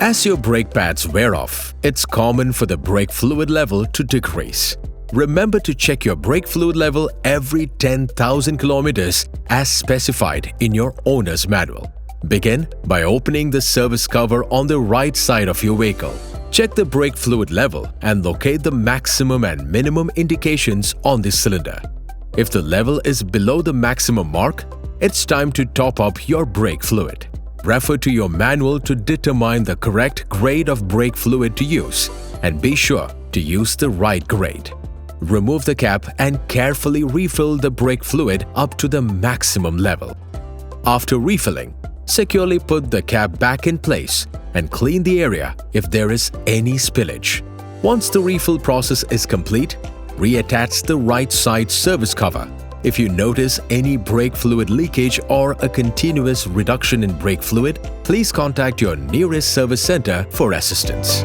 As your brake pads wear off, it's common for the brake fluid level to decrease. Remember to check your brake fluid level every 10,000 kilometers as specified in your owner's manual. Begin by opening the service cover on the right side of your vehicle. Check the brake fluid level and locate the maximum and minimum indications on the cylinder. If the level is below the maximum mark, it's time to top up your brake fluid. Refer to your manual to determine the correct grade of brake fluid to use, and be sure to use the right grade. Remove the cap and carefully refill the brake fluid up to the maximum level. After refilling, securely put the cap back in place and clean the area if there is any spillage. Once the refill process is complete, reattach the right side service cover. If you notice any brake fluid leakage or a continuous reduction in brake fluid, please contact your nearest service center for assistance.